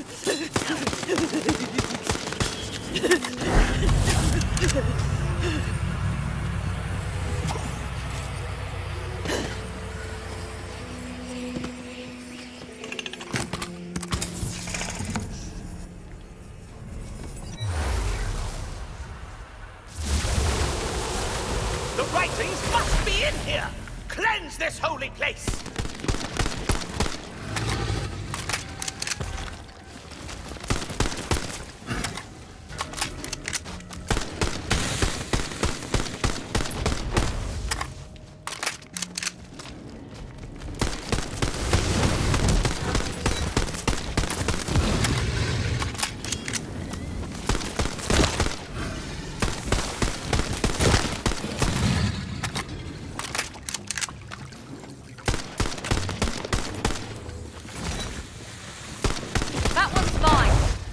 The writings must be in here! Cleanse this holy place!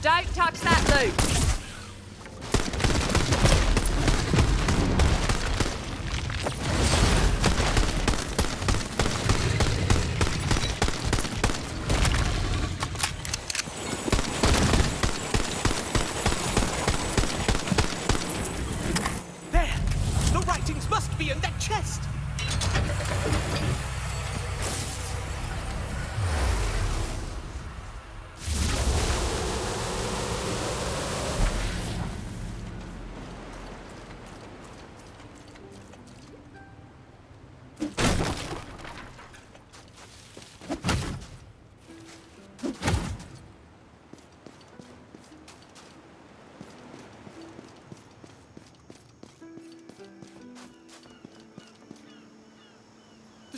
Don't touch that loot. There! The writings must be in that chest!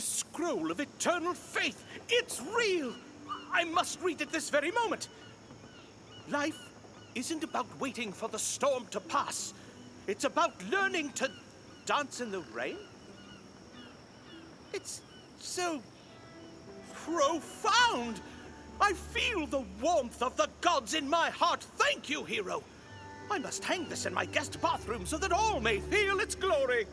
Scroll of eternal faith. It's real. I must read it this very moment. Life isn't about waiting for the storm to pass. It's about learning to dance in the rain. It's so profound. I feel the warmth of the gods in my heart. Thank you, hero. I must hang this in my guest bathroom so that all may feel its glory.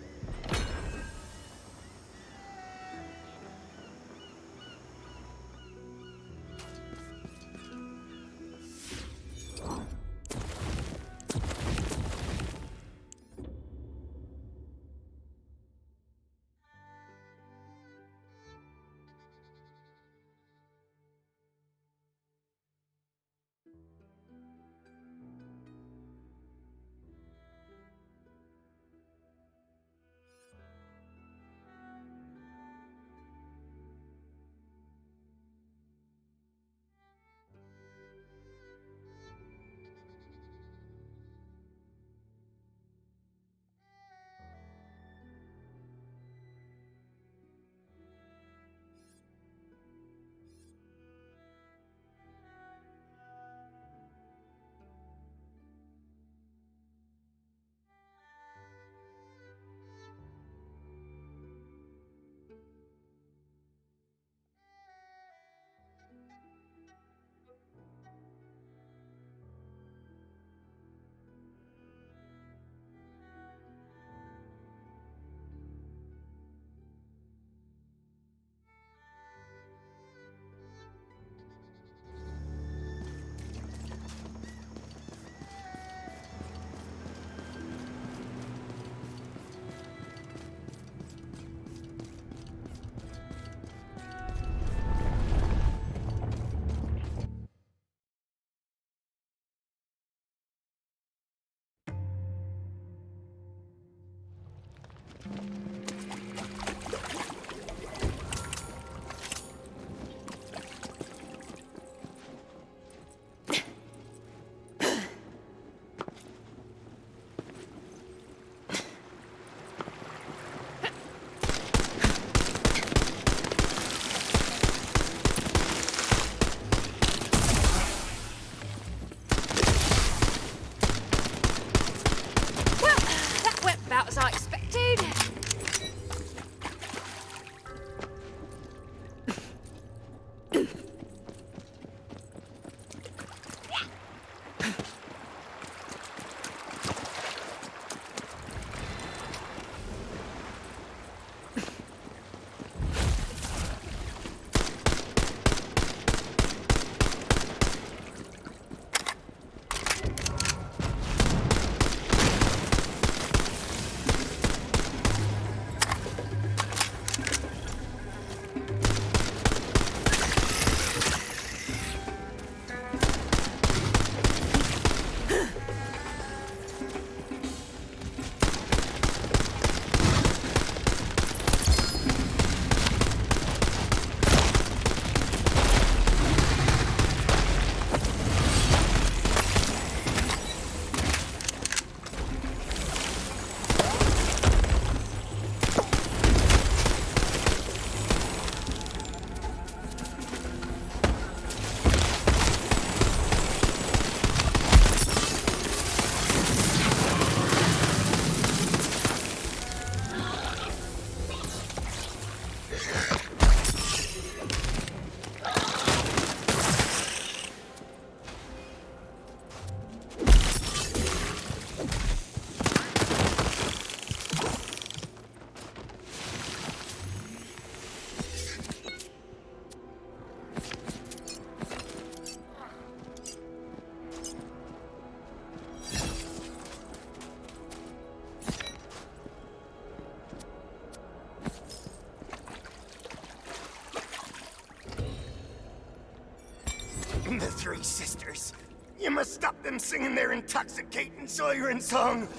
three sisters. You must stop them singing their intoxicating siren song.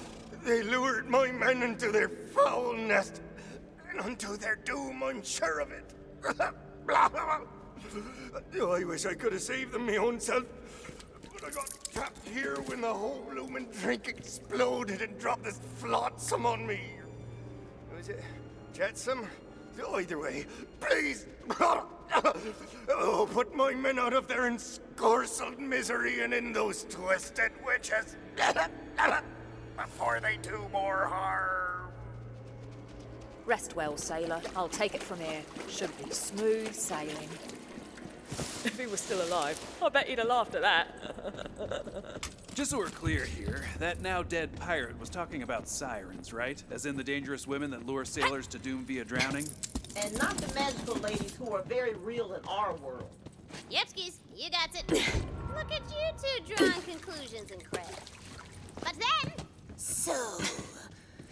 They lured my men into their foul nest, and unto their doom I'm sure of it. I wish I could have saved them my own self, but I got trapped here when the whole bloomin' drink exploded and dropped this flotsam on me. Was it jetsam? Either way, please. Oh, put my men out of their encorsed misery and in those twisted witches before they do more harm. Rest well, sailor. I'll take it from here. Should be smooth sailing. If he was still alive, I bet he'd have laughed at that. Just so we're clear here, that now dead pirate was talking about sirens, right? As in the dangerous women that lure sailors to doom via drowning? And not the magical ladies who are very real in our world. Yepskis, you got it. Look at you two drawing conclusions and crap. But then... So,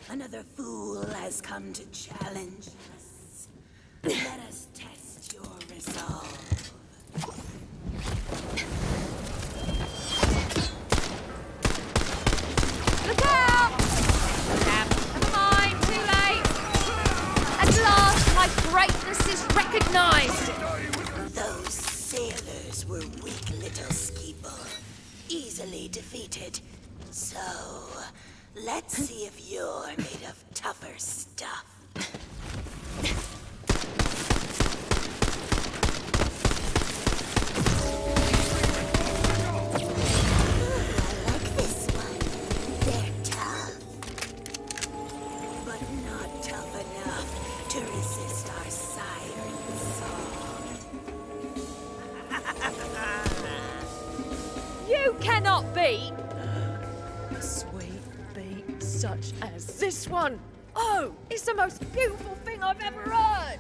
another fool has come to challenge us. Let us test your resolve. Look out! Never mind, too late. At last, my greatness is recognized. Those sailors were weak little skeeple, easily defeated. So, let's see if you're made of tougher stuff. I like this one. They're tough, but not tough enough to resist our siren song. You cannot beat a sweet beat such as this one. Oh, it's the most beautiful thing I've ever heard.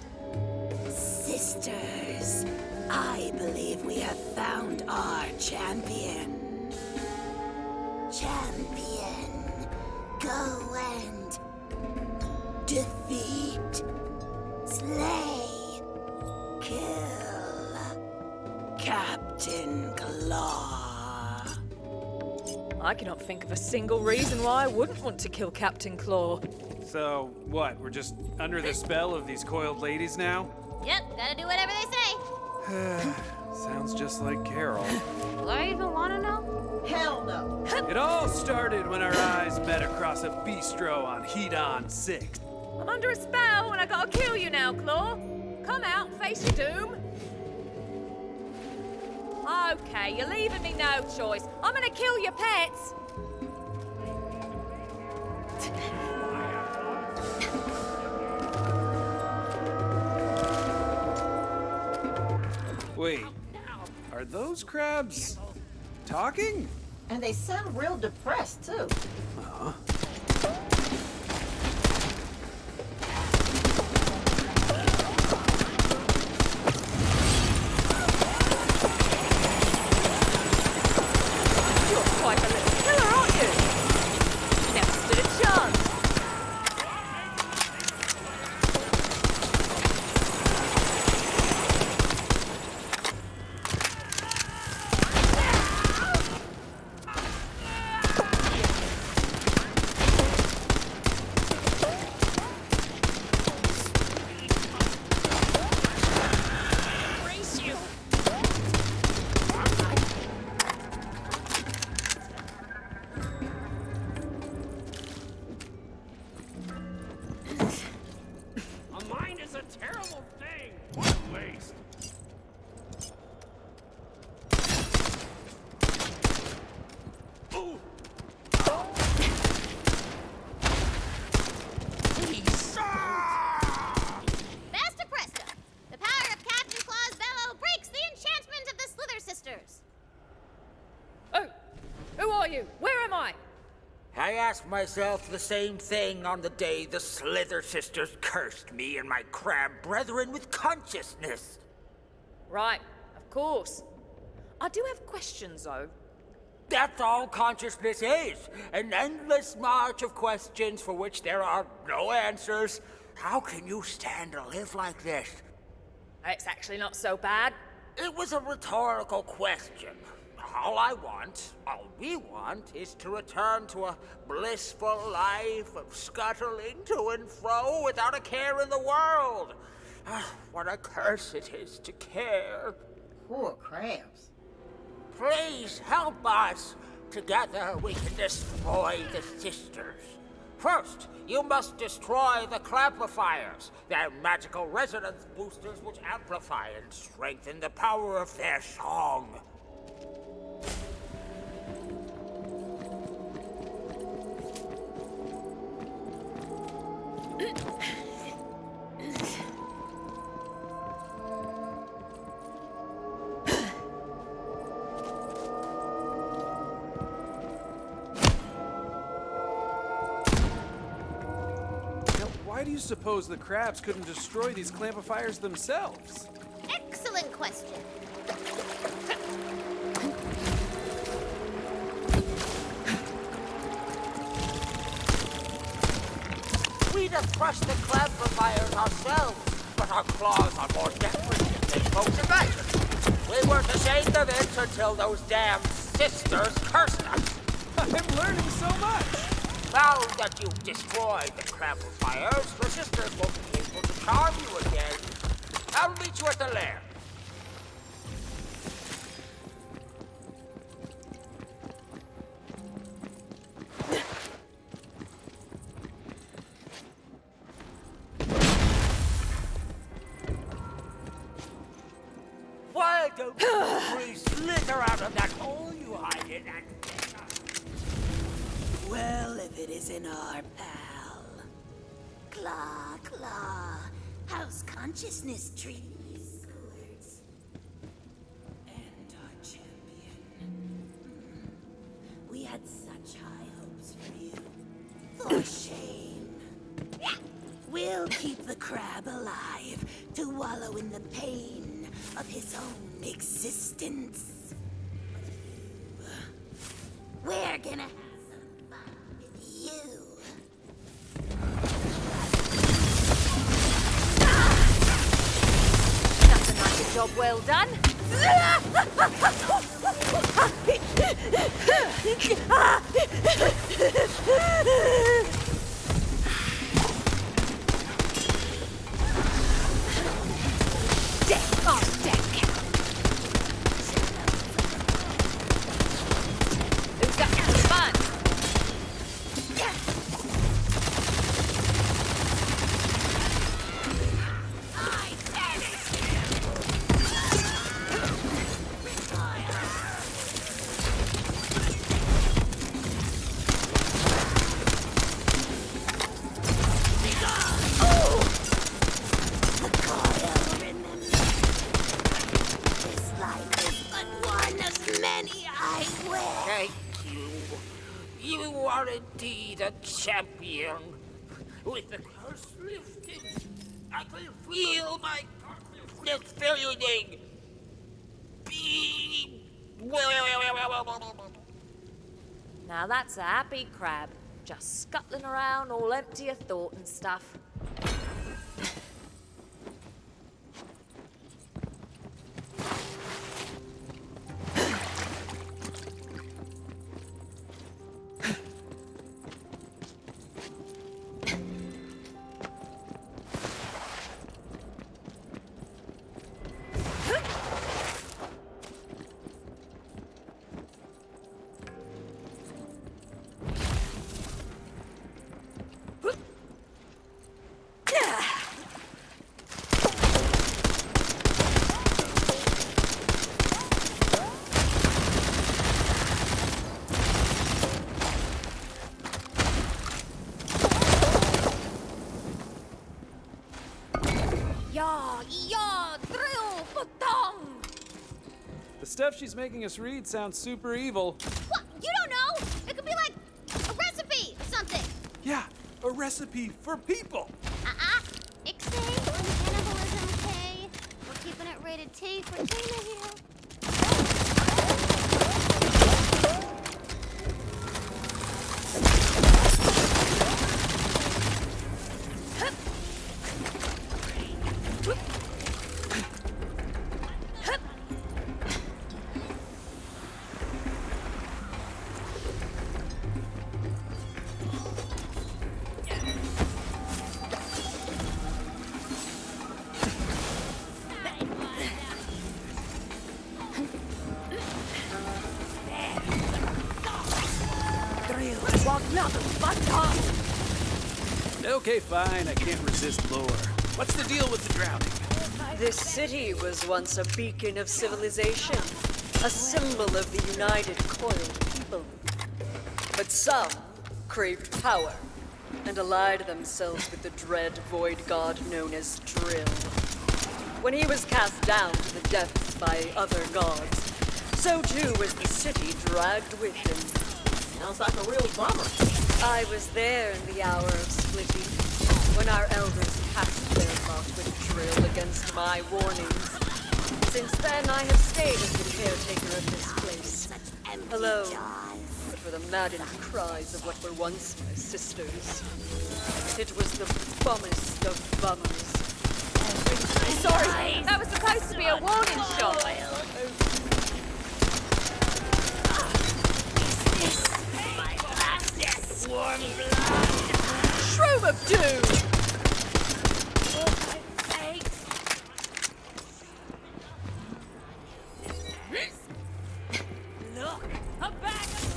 Sisters, I believe we have found our champion. Champion, go and defeat, slay, kill Captain Claw. I cannot think of a single reason why I wouldn't want to kill Captain Claw. So, what? We're just under the spell of these coiled ladies now? Yep, gotta do whatever they say. Sounds just like Carol. Do I even wanna know? Hell no. It all started when our eyes met across a bistro on Heat-On 6th. I'm under a spell and I gotta kill you now, Claw. Come out and face your doom. Okay, you're leaving me no choice. I'm gonna kill your pets. Wait, are those crabs talking? And they sound real depressed, too. You're quite a little killer, aren't you? Never stood a chance. A mind is a terrible thing. What a waste. Ooh. Basta presto! The power of Captain Claw's bellow breaks the enchantment of the Slither Sisters. Oh, who are you? Where am I? I asked myself the same thing on the day the Slither Sisters cursed me and my crab brethren with consciousness. Right, of course. I do have questions, though. That's all consciousness is. An endless march of questions for which there are no answers. How can you stand to live like this? It's actually not so bad. It was a rhetorical question. all we want, is to return to a blissful life of scuttling to and fro without a care in the world. What a curse it is to care. Poor crabs. Please help us. Together we can destroy the sisters. First, you must destroy the clamplifiers. They're magical resonance boosters which amplify and strengthen the power of their song. Why do you suppose the crabs couldn't destroy these clamplifiers themselves? Excellent question. We'd have crushed the clamplifiers ourselves, but our claws are more decorative than folks imagine. We weren't ashamed of it until those damn sisters cursed us. I'm learning so much! Now that you've destroyed the clamplifiers, the sisters won't be able to charm you again. I'll meet you at the lair. Why don't you please slither out of that hole you hide in and get us? Well, if it isn't our pal. Claw, claw. How's consciousness treating you, Squirts? And our champion. We had such high hopes for you. For shame. We'll keep the crab alive to wallow in the pain of his own existence. We're gonna have some fun with you. That's a job well done. Deck on deck. Who's got some fun? Thank you. You are indeed a champion. With the curse lifted, I can feel my consciousness fading. Now that's a happy crab, just scuttling around all empty of thought and stuff. The stuff she's making us read sounds super evil. What? You don't know? It could be like a recipe or something. Yeah, a recipe for people. Ixnay on cannibalism, okay? We're keeping it rated T for Tina here. Okay, fine, I can't resist lore. What's the deal with the drowning? This city was once a beacon of civilization, a symbol of the united, coiled people. But some craved power and allied themselves with the dread void god known as Drill. When he was cast down to the depths by other gods, so too was the city dragged with him. Sounds like a real bummer. I was there in the hour of splitting, when our elders cast their lot with Drill against my warnings. Since then, I have stayed as the caretaker of this place, alone, but for the maddened cries of what were once my sisters. It was the bummest of bummers. Sorry, that was supposed to be a warning shot. Warm blood. Shroom of Doom! Look, a bag of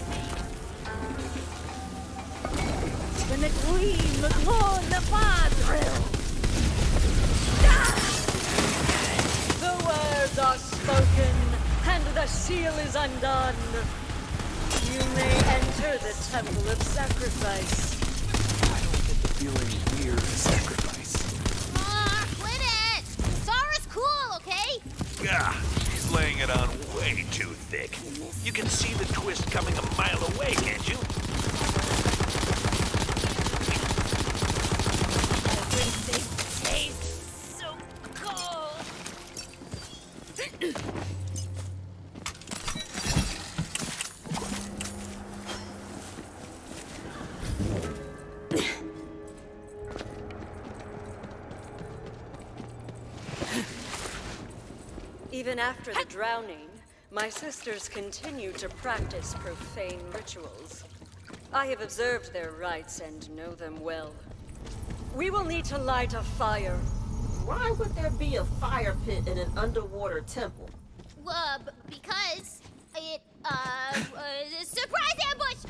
The McQueen, McLawn, the Padrill. The words are spoken, and the seal is undone. You may enter the temple of sacrifice. I don't get the feeling we're a sacrifice. Quit it! Sara's cool, okay? Gah, she's laying it on way too thick. You can see the twist coming a mile away, can't you? everything tastes so cold. Even after the drowning, my sisters continue to practice profane rituals. I have observed their rites and know them well. We will need to light a fire. Why would there be a fire pit in an underwater temple? Because it, surprise ambush!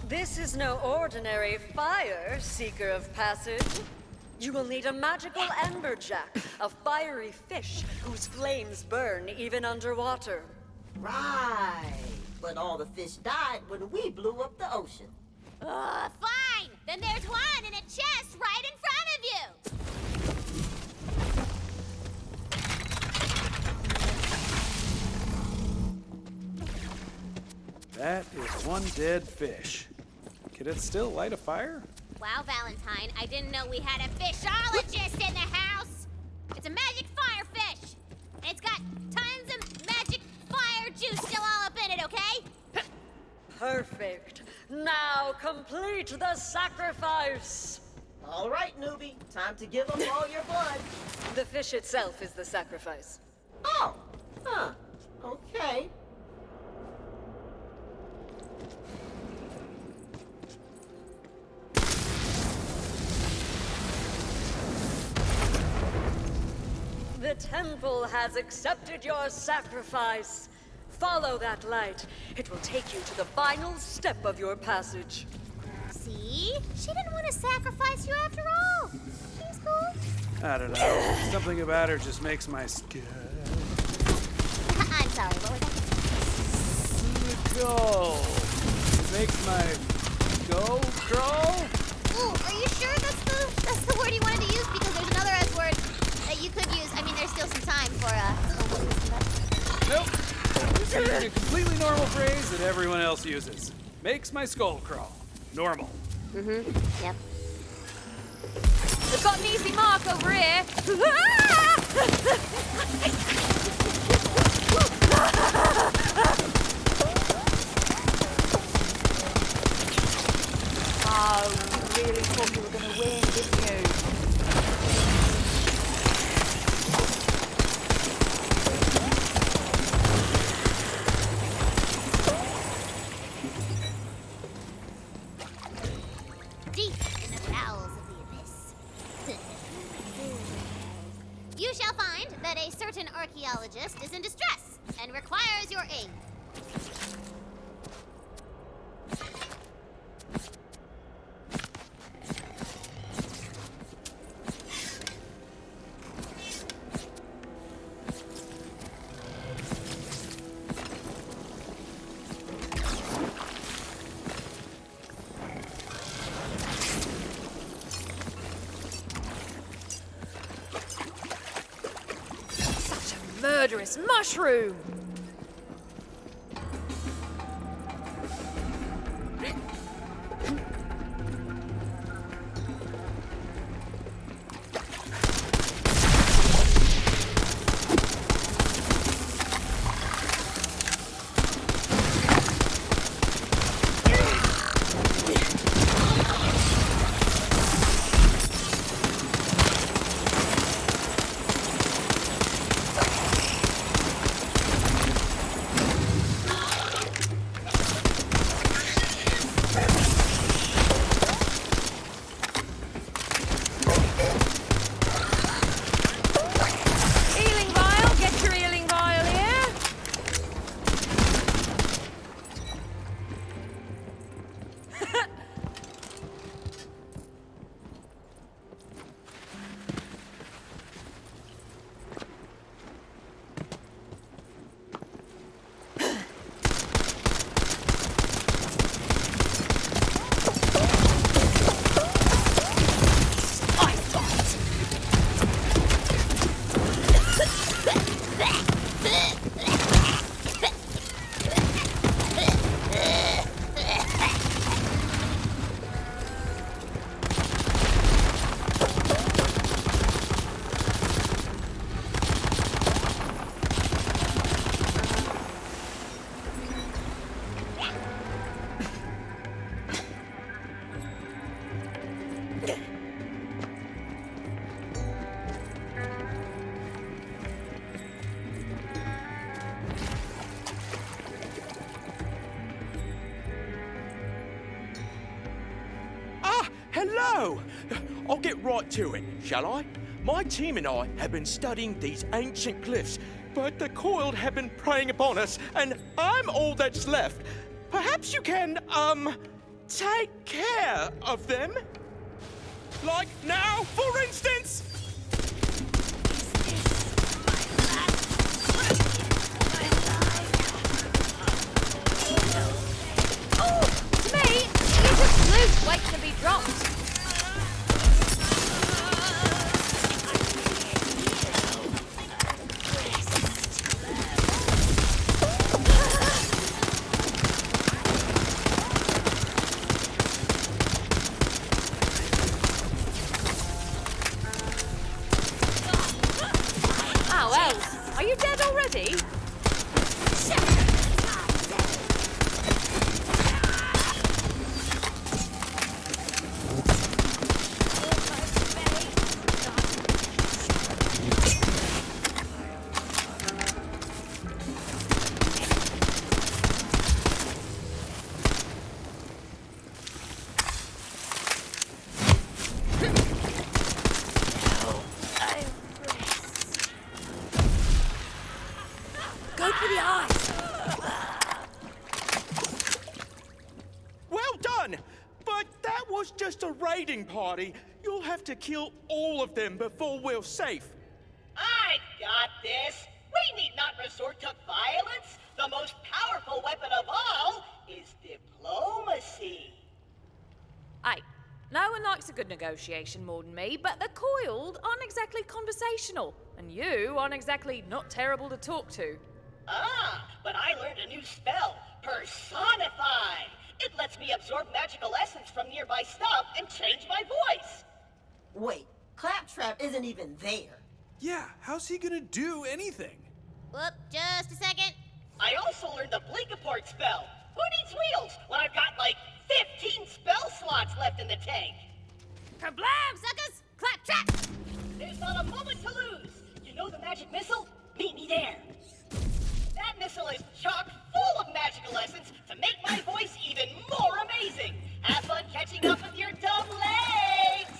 This is no ordinary fire, seeker of passage. You will need a magical amberjack, a fiery fish whose flames burn even underwater. Right. But all the fish died when we blew up the ocean. Fine! Then there's one in a chest right in front of you! That is one dead fish. Can it still light a fire? Wow, Valentine, I didn't know we had a fishologist in the house! It's a magic fire fish! And it's got tons of magic fire juice still all up in it, okay? Perfect. Now complete the sacrifice. All right, newbie. Time to give them all your blood. The fish itself is the sacrifice. Oh. Huh. Okay. The temple has accepted your sacrifice. Follow that light. It will take you to the final step of your passage. See? She didn't want to sacrifice you after all. She's cool. I don't know. Something about her just makes my skin I'm sorry, what was that? go. It makes my go crawl. Ooh, are you sure that's the word you wanted to use? Because there's another S word that you could use. I mean, there's still some time for Nope. This using a completely normal phrase that everyone else uses. Makes my skull crawl. Normal. Yep. We've got an easy mark over here. Oh, you really thought you were going to win, didn't you? Deep in the bowels of the abyss. You shall find that a certain archaeologist is in distress and requires your aid. Murderous mushroom! Hello! I'll get right to it, shall I? My team and I have been studying these ancient cliffs, but the coiled have been preying upon us, and I'm all that's left. Perhaps you can, take care of them? Like now, for instance? To me, you just loose waiting to be dropped. Are you dead already? Go for the eyes. Well done! But that was just a raiding party. You'll have to kill all of them before we're safe. I got this. We need not resort to violence. The most powerful weapon of all is diplomacy. Aye, no one likes a good negotiation more than me, but the coiled aren't exactly conversational, and you aren't exactly not terrible to talk to. Ah, but I learned a new spell, personify. It lets me absorb magical essence from nearby stuff and change my voice. Wait, Claptrap isn't even there. Yeah, how's he gonna do anything? Whoop, just a second. I also learned the Blinkaport spell. Who needs wheels when I've got like 15 spell slots left in the tank? Kablam, suckers! Claptrap! There's not a moment to lose. You know the magic missile? Meet me there. That missile is chock full of magical essence to make my voice even more amazing. Have fun catching up with your dumb legs!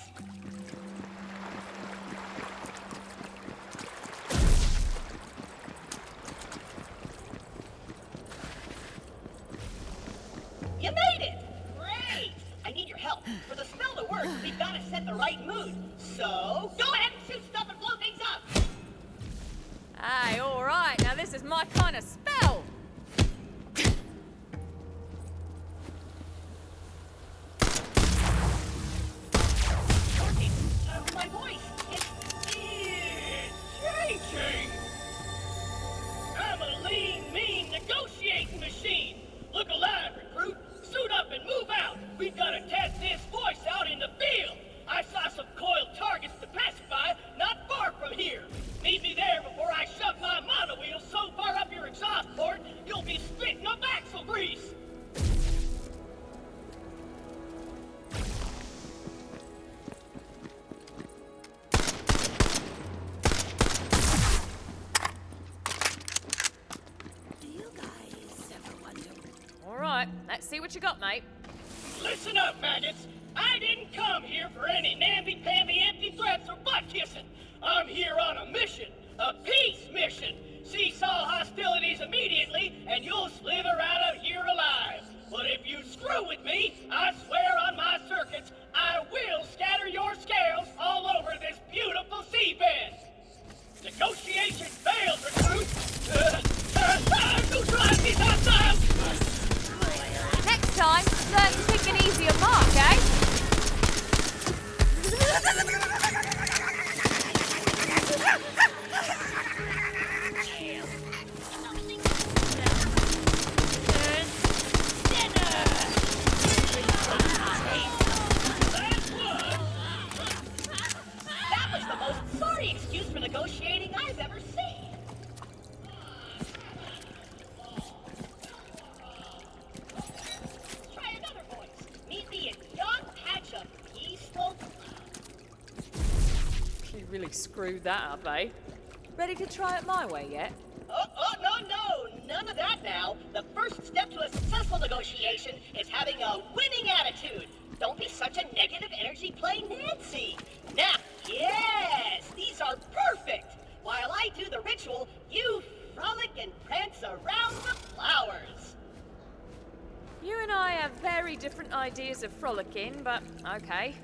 You made it! Great! I need your help. For the spell to work, we've got to set the right mood. So, go ahead and shoot stuff and blow things up! Hey, all right. Now this is my kind of spell. My voice, it's changing! I'm a lean, mean negotiating machine! Look alive, recruit! Suit up and move out! We've got to test this voice out in the field! I saw some coiled targets to pacify not far from here! Meet me there before I shove my monowheel so far up your exhaust port, you'll be spitting up axle grease! Do you guys ever wonder? All right. Let's see what you got, mate. Listen up, maggots! I didn't come here for any namby-pamby empty threats or butt-kissing! I'm here on a mission! A peace mission! Seesaw hostilities immediately, and you'll slither out of here alive! But if you screw with me, I swear on my circuits, I will scatter your scales all over this beautiful seabed! Negotiations failed, recruit! Next time, learn to pick an easier mark, eh? That was the most sorry excuse for negotiating I've ever seen! Try another voice. Meet me in yon patch of peaceful... You really screwed that up, eh? Ready to try it my way yet? Oh, no, none of that now. The first step to a successful negotiation is having a winning attitude. Don't be such a negative energy play Nancy. Now, yes, these are perfect. While I do the ritual, you frolic and prance around the flowers. You and I have very different ideas of frolicking, but okay.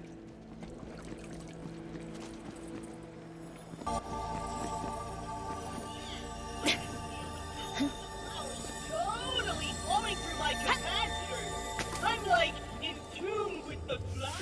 Totally flowing through my capacitor. I'm like in tune with the flower.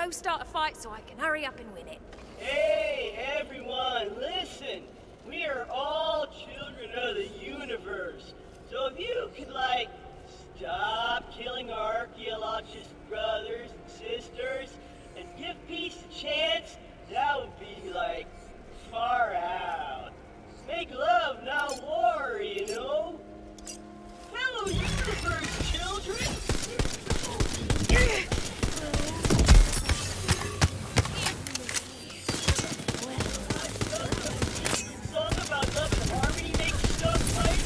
go start a fight so I can hurry up and win it. Hey, everyone, listen. We are all children of the universe. So if you could, like, stop killing our archaeologist brothers and sisters and give peace a chance, that would be, like, far out. Make love, not war, you know? Fellow universe children! Song about love and harmony makes stuff right.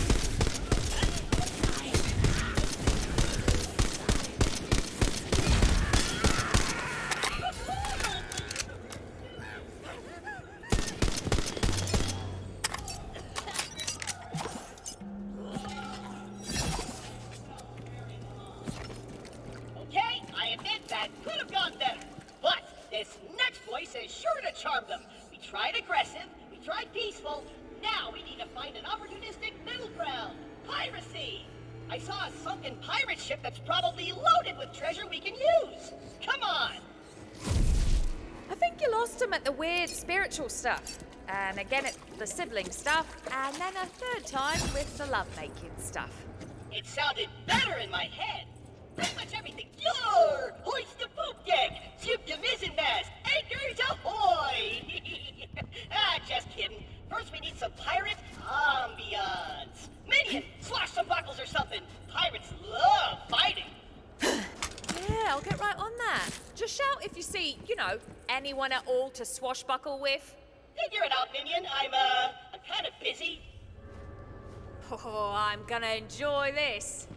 Okay, I admit that could have gone better. But this next voice is sure to charm them. We tried aggressive, we tried peaceful. Now we need to find an opportunistic middle ground. Piracy! I saw a sunken pirate ship that's probably loaded with treasure we can use. Come on! I think you lost him at the weird spiritual stuff, and again at the sibling stuff, and then a third time with the lovemaking stuff. It sounded better in my head. Pretty much everything. Yore! Hoist the poop deck! Ship the mizzenmast! Anchors ahoy! Just kidding. First we need some pirate ambiance. Minion, slash some buckles or something. Pirates love fighting. Yeah, I'll get right on that. Just shout if you see, you know, anyone at all to swashbuckle with. Figure it out, Minion. I'm kind of busy. Oh, I'm gonna enjoy this.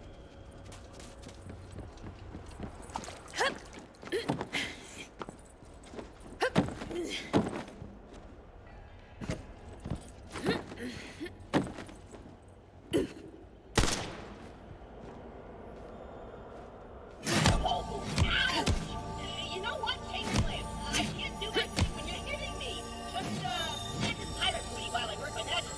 You know what? Change plans. I can't do anything when you're hitting me. Just, get this pirate booty while I work my magic.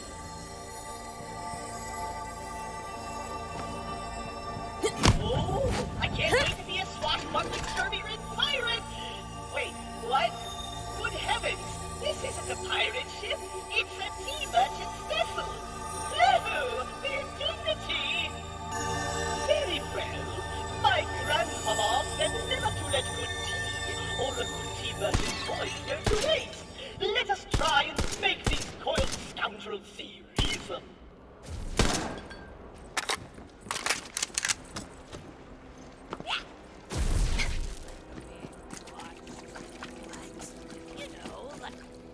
Oh, I can't wait to be a swashbuckling, scurvy-ridden pirate! Wait, what? Good heavens! This isn't a pirate ship! It's a tea merchant's vessel! Oh, their dignity! Very well. My grandmama said never to let good tea or a good tea merchant's voice go to waste. Let us try and make these coiled scoundrels see reason.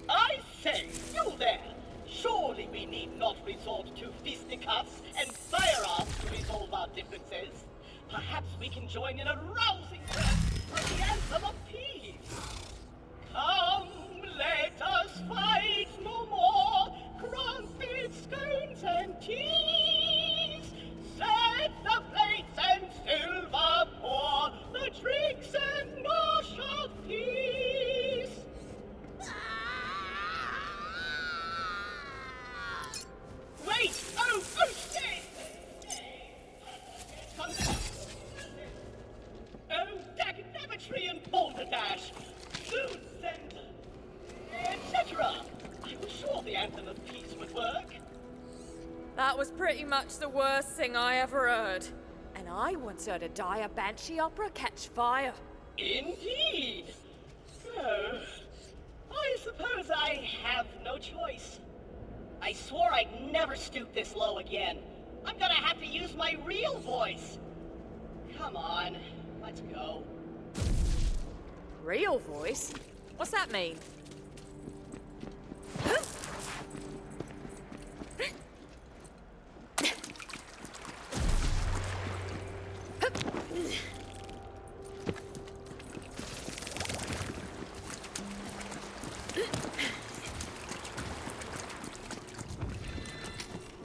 I say, you there! Surely we need not resort to fisticuffs and firearms to resolve our differences. Perhaps we can join in a rousing rap for the anthem of peace. Come, let us fight no more. Crumpet, scones, and teas. Set the plates and silver pour. The drinks and nosh of peace. Wait! Oh, stay! Oh, dagnametry and balderdash! Suits and... etc. I was sure the anthem of peace would work. That was pretty much the worst thing I ever heard. And I once heard a dire banshee opera catch fire. Indeed! Oh, I suppose I have no choice. I swore I'd never stoop this low again. I'm gonna have to use my real voice. Come on, let's go. Real voice? What's that mean?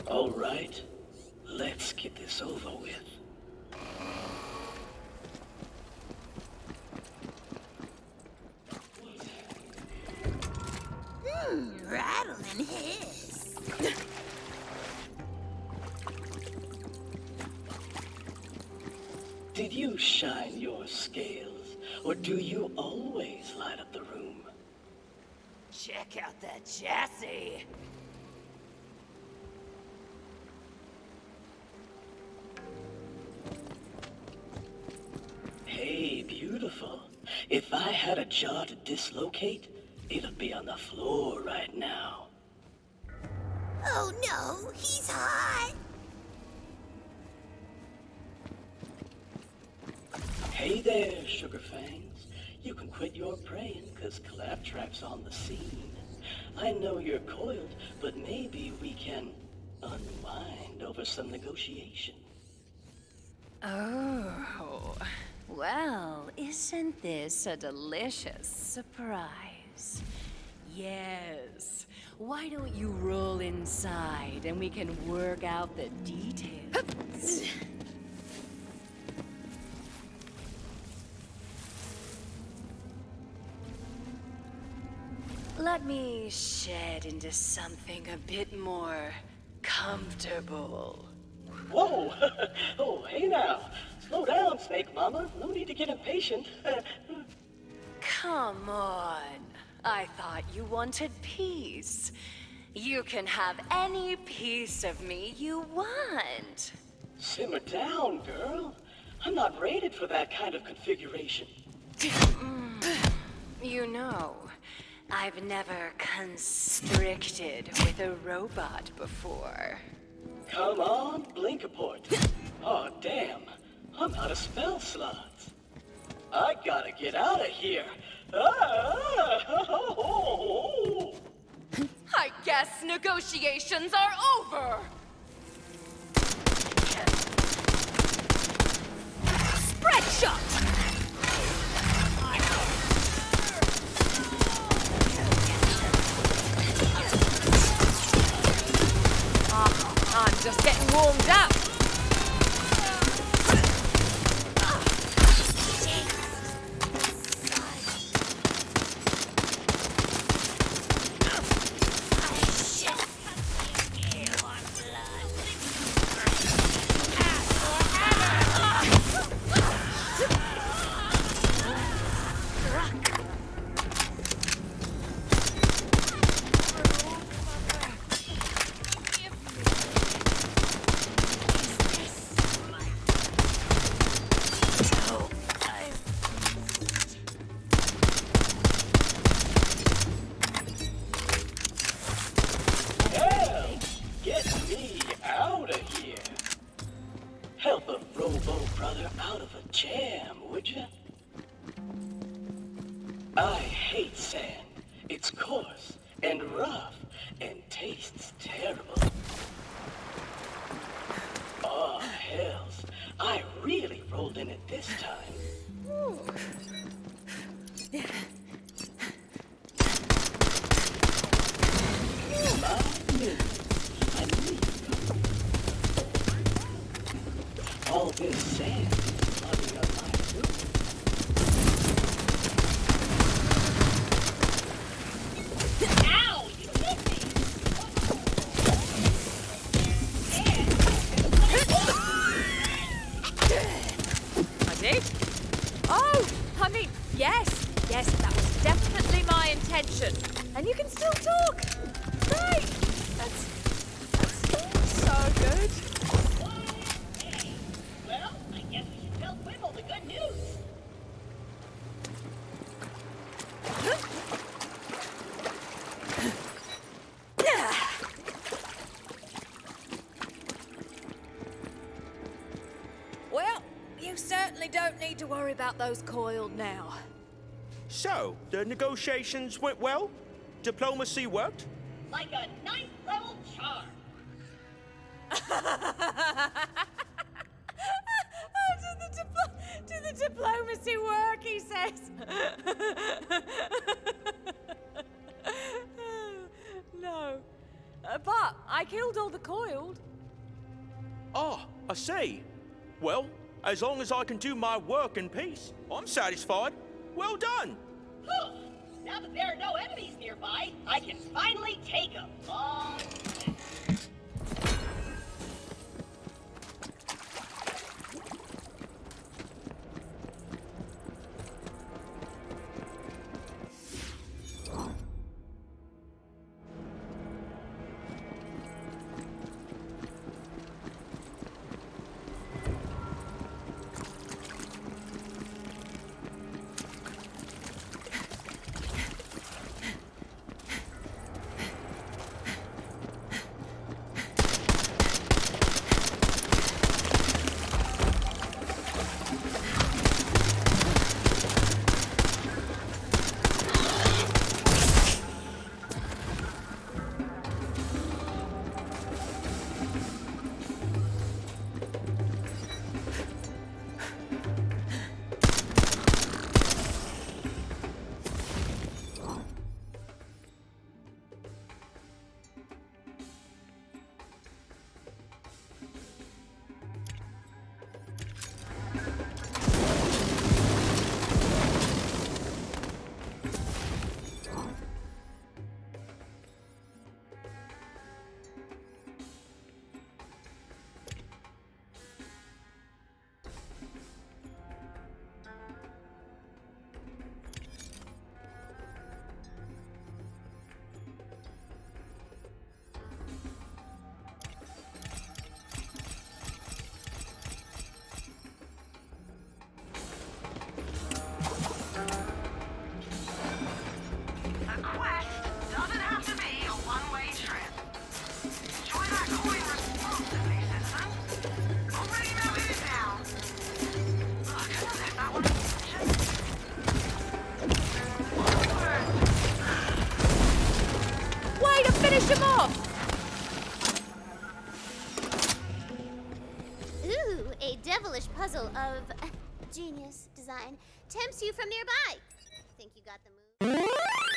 All right, let's get this over with. Rattle and hiss. Did you shine your scales or do you always light up the room? Check out that chassis. Hey, beautiful. If I had a jaw to dislocate, it'd be on the floor right now. Oh no, he's hot! Hey there, Sugar Fangs. You can quit your praying, cause Claptrap's on the scene. I know you're coiled, but maybe we can unwind over some negotiation. Oh, well, isn't this a delicious surprise? Yes. Why don't you roll inside and we can work out the details? Let me shed into something a bit more comfortable. Whoa! Oh, hey now. Slow down, Snake Mama. No need to get impatient. Come on. I thought you wanted peace. You can have any piece of me you want. Simmer down, girl. I'm not rated for that kind of configuration. You know, I've never constricted with a robot before. Come on, Blinkaport. Oh, damn. I'm out of spell slots. I gotta get out of here. I guess negotiations are over. Spread shot! I'm just getting warmed up. I hate sand. It's coarse and rough and tastes terrible. Oh, hells. I really rolled in it this time. All this sand is flooding up my suit. Ow! You hit me! I did? Oh, I mean, yes, that was definitely my intention. And you can still talk. Great! That's so good. Well, I guess we should tell Quibble the good news. Well, you certainly don't need to worry about those coiled now. So, the negotiations went well? Diplomacy worked? Like a ninth level charm. Do the diplomacy work, he says. No. But I killed all the coiled. Ah, I see. Well, as long as I can do my work in peace, I'm satisfied. Well done. Whew. Now that there are no enemies nearby, I can finally take a long nap. him off! Ooh, a devilish puzzle of genius design tempts you from nearby. Think you got the move?